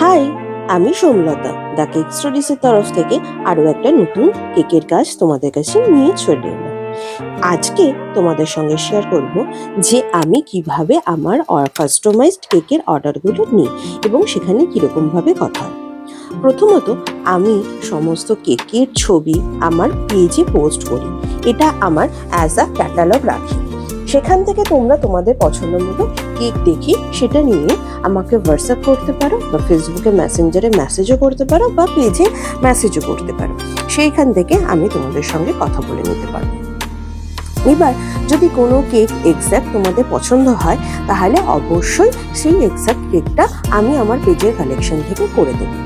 High, আমি Somlata the cake স্টোরিজের তরফ থেকে আরও একটা নতুন কেকের কাজ তোমাদের কাছে নিয়ে চলে এলাম। আজকে তোমাদের সঙ্গে শেয়ার করব যে আমি কিভাবে আমার কাস্টমাইজড কেকের অর্ডারগুলো নিই এবং সেখানে কীরকমভাবে কথা হয়। প্রথমত, আমি সমস্ত কেকের ছবি আমার পেজে পোস্ট করি। এটা আমার অ্যাজ আ ক্যাটালগ রাখি। সেখান থেকে তোমরা তোমাদের পছন্দ মতো কেক দেখি সেটা নিয়ে আমাকে হোয়াটসঅ্যাপ করতে পারো বা ফেসবুকে মেসেঞ্জারে মেসেজও করতে পারো বা পেজে মেসেজও করতে পারো। সেইখান থেকে আমি তোমাদের সঙ্গে কথা বলে নিতে পারবো। এবার যদি কোনো কেক এক্স্যাক্ট তোমাদের পছন্দ হয় তাহলে অবশ্যই সেই এক্স্যাক্ট কেকটা আমি আমার পেজের কালেকশন থেকে করে দেবো।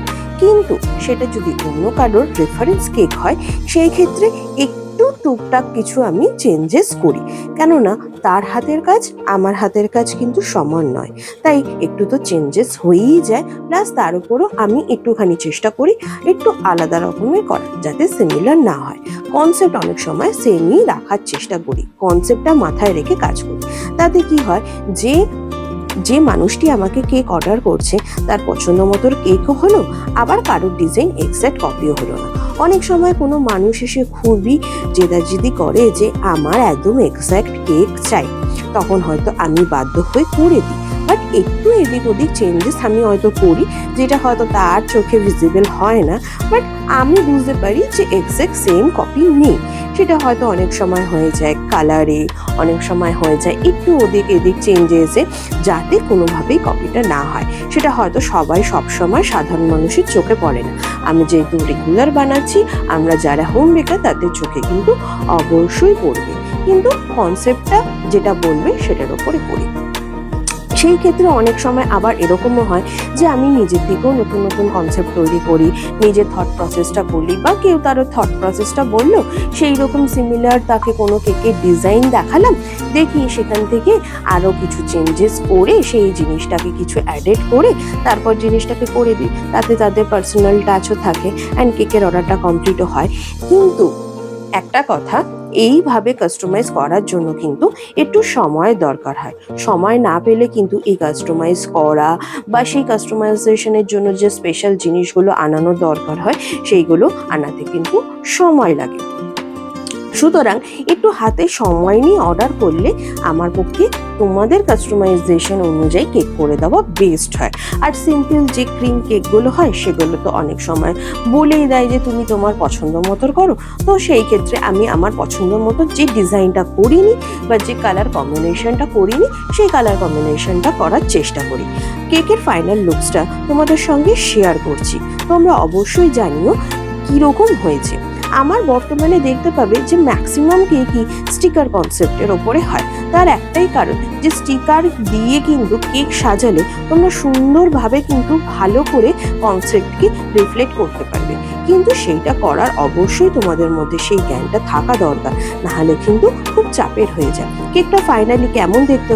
কিন্তু সেটা যদি অন্য কারোর রেফারেন্স কেক হয় সেই ক্ষেত্রে একটু টুকটাক কিছু আমি চেঞ্জেস করি, কেননা তার হাতের কাজ আমার হাতের কাজ কিন্তু সমান নয়, তাই একটু তো চেঞ্জেস হয়েই যায়। প্লাস তার উপরও আমি একটুখানি চেষ্টা করি একটু আলাদা রকমের করার, যাতে সিমিলার না হয়। কনসেপ্ট অনেক সময় সেমই রাখার চেষ্টা করি, কনসেপ্টটা মাথায় রেখে কাজ করি। তাতে কি হয়, যে মানুষটি আমাকে কেক অর্ডার করছে তার পছন্দ মতো কেকও হলো, আবার কারোর ডিজাইন এক্স্যাক্ট কপিও হলো না। অনেক সময় কোনো মানুষ এসে খুবই জেদাজেদি করে যে আমার একদম এক্স্যাক্ট কেক চাই, তখন হয়তো আমি বাধ্য হয়ে করে দিই। বাট একটু এদিক ওদিক চেঞ্জেস আমি হয়তো করি, যেটা হয়তো তার চোখে ভিজিবল হয় না, বাট আমি বুঝতে পারি যে এক্স্যাক্ট সেম কপি নেই। সেটা হয়তো অনেক সময় হয়ে যায় কালারে, অনেক সময় হয়ে যায় একটু ওদিক এদিক চেঞ্জেসে, যাতে কোনোভাবেই কপিটা না হয়। সেটা হয়তো সবাই সবসময় সাধারণ মানুষের চোখে পড়ে না। আমি যেহেতু রেগুলার বানাচ্ছি, আমরা যারা হোম বেকার তাদের চোখে কিন্তু অবশ্যই পড়বে, কিন্তু কনসেপ্টটা যেটা বলবে সেটার ওপরে করি। সেই ক্ষেত্রে অনেক সময় আবার এরকমও হয় যে আমি নিজের থেকেও নতুন নতুন কনসেপ্ট তৈরি করি, নিজের থট প্রসেসটা বলি, বা কেউ তারও থট প্রসেসটা বললো, সেই রকম সিমিলার তাকে কোনো কেকের ডিজাইন দেখালাম, দেখি সেখান থেকে আরও কিছু চেঞ্জেস করে সেই জিনিসটাকে কিছু অ্যাডেড করে তারপর জিনিসটাকে করে দিই, তাতে তাদের পার্সোনাল টাচও থাকে অ্যান্ড কেকের অর্ডারটা কমপ্লিটও হয়। কিন্তু একটা কথা, এইভাবে কাস্টমাইজ করার জন্য কিন্তু একটু সময় দরকার হয়। সময় না পেলে কিন্তু এই কাস্টমাইজ করা বা সেই কাস্টমাইজেশনের জন্য যে স্পেশাল জিনিসগুলো আনানো দরকার হয় সেইগুলো আনাতে কিন্তু সময় লাগে। সুতরাং একটু হাতে সময় নিয়ে অর্ডার করলে আমার পক্ষে তোমাদের কাস্টমাইজেশন অনুযায়ী কেক করে দেওয়া বেস্ট হয়। আর সিম্পল যে ক্রিম কেকগুলো হয় সেগুলো তো অনেক সময় বলেই দেয় যে তুমি তোমার পছন্দ মতো করো, তো সেই ক্ষেত্রে আমি আমার পছন্দ মতো যে ডিজাইনটা করিনি বা যে কালার কম্বিনেশনটা করিনি সেই কালার কম্বিনেশনটা করার চেষ্টা করি। কেকের ফাইনাল লুকসটা তোমাদের সঙ্গে শেয়ার করছি, তোমরা অবশ্যই জানিও কীরকম হয়েছে। আমার বর্তমানে দেখতে পাবে যে ম্যাক্সিমাম কেকই স্টিকার কনসেপ্টের ওপরে হয়। তার একটাই কারণ যে স্টিকার দিয়ে কিন্তু কেক সাজালে তোমরা সুন্দরভাবে কিন্তু ভালো করে কনসেপ্টকে রিফ্লেক্ট করতে পারবে, কিন্তু সেইটা করার অবশ্যই তোমাদের মধ্যে সেই জ্ঞানটা থাকা দরকার, নাহলে কিন্তু খুব চাপের হয়ে যায়। কেকটা ফাইনালি কেমন দেখতে